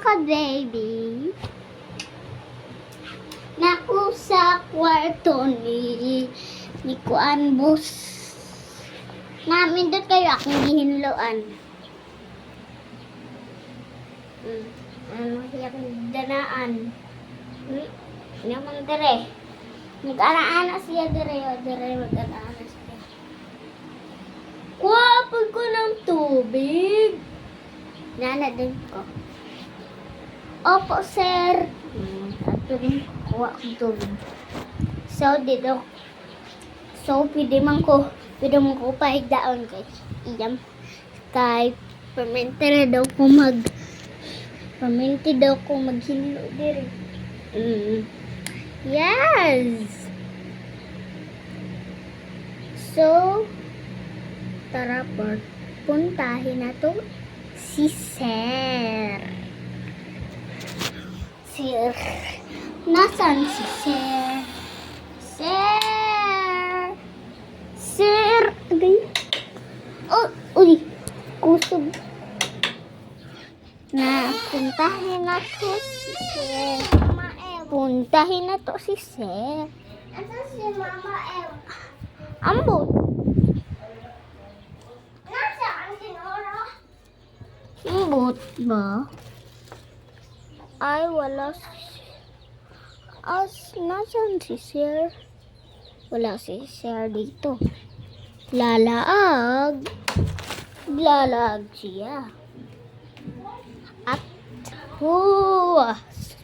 ka, baby. Naku sa kwarto ni Kuan Bus. Namin doon kayo akong gihinloan. Ano siya kong danaan. Naman dere. Nag-ana-ana siya dere. Dere mag-ana siya. Kuwapag ko ng tubig. Nana din ko. Opo, sir. At rin kuha ko tubig. So, dito. So, pwede man ko pahigdaon kay iyam. Kay, permente daw ko maghilo diri. Yes! So, tara po, puntahin na to si Sir. Sir. Nasaan si Sir? Sir! Sir! Okay. Oh, uy! Kusog. Na, puntahin na to si Sir. Mama El. Puntahin na to si Sir. Asan si Mama El? Ambot. Nasaan si Nora? Ambot ba? Ay, wala si... nasaan si Sir? Wala si Sir dito. Lalaag siya. At huwas.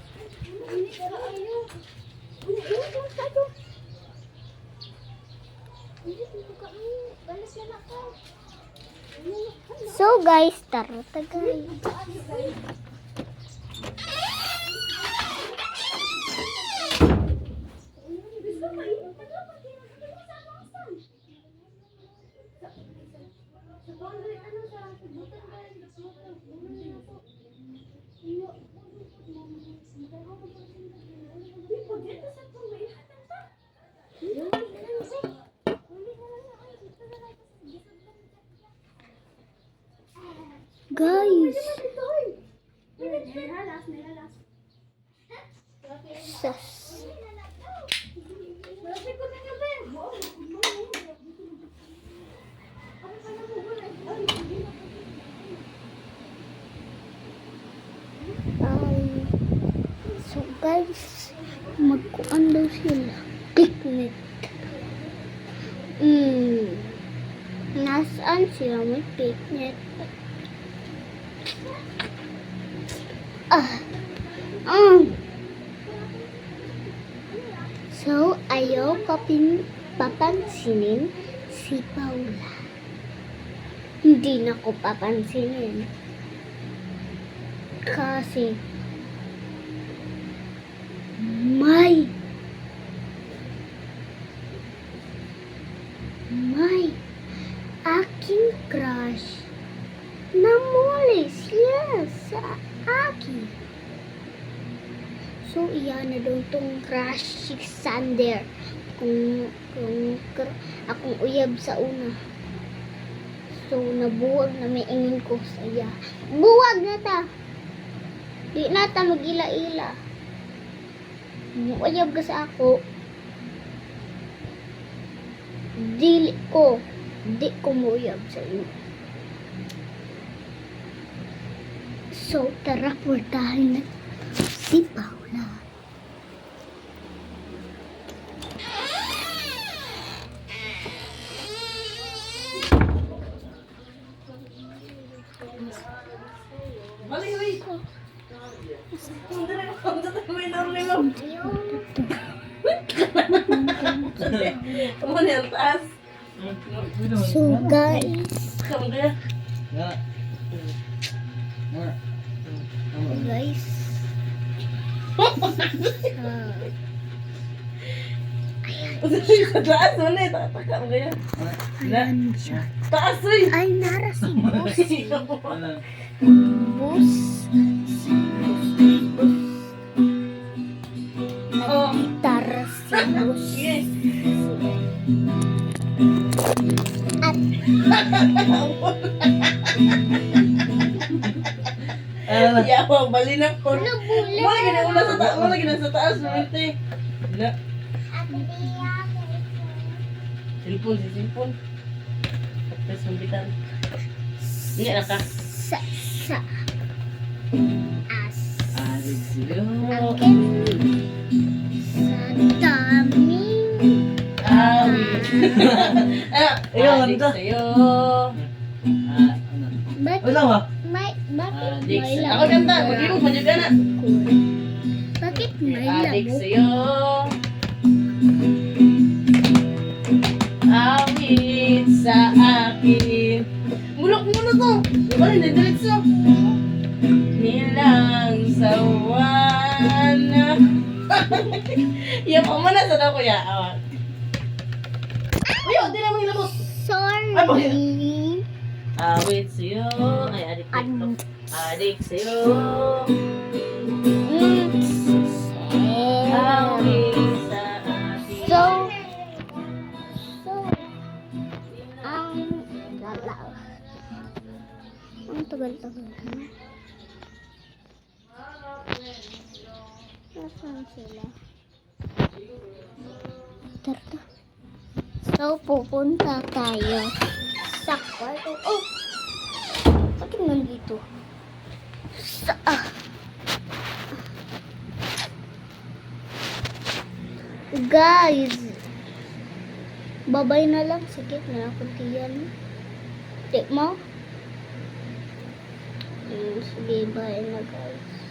So guys, tara guys. Guys, sus. So guys, magkuan daw sila. Picnic. Nasaan sila may picnic? So, ayaw papansinin si Paula. Hindi na ko papansinin. Kasi, may aking crush na muli siya sa akin. So, iyan na daw itong crush si Sander. Kung akong uyab sa una. So, nabuwag na may ingin ko sa iya. Buwag na ta! Di na ta mag-ila-ila. Uyab ka sa ako. Di ko muyab sa iyo. So, tara, portahin na si Paula. So guys, Taas mo na, tataka mo ganyan. ayan siya. Taas uy! Ay, nara si Bus. Nag-gitar si Bus. Yes! At Yawa, bali na po. Ano, bula? Wala gina una sa taas, wala gina sa taas, mente. Na, cellphone, si cellphone. Tapos sumbitan. Hindi na ka. Sa as Adik sila. akin sa daming Awit. Ayaw, Adik ano? sa'yo. bakit Wala ba? bakit Adik may sa'yo. Ako kanta, labog mag-inom, madyaga na. bakit may Adik labog sa'yo. Awit sa akin. Mulok muna to. Wala, nadiretso. Nilang sawana. Yan pa man sa daw kuya. Awan. Uy, di naman nilabot. sorry Awit sa'yo. Ay, adik TikTok. Adik sa'yo. Awit sa akin. so ang tagal-tagal na. Nasaan sila? Tara. So, pupunta tayo sa kwarto. Oh! Bakit nandito? Sa... Guys! Babay na lang. Sige, nakakuntiyan. Tik mo? Sige, bye na guys.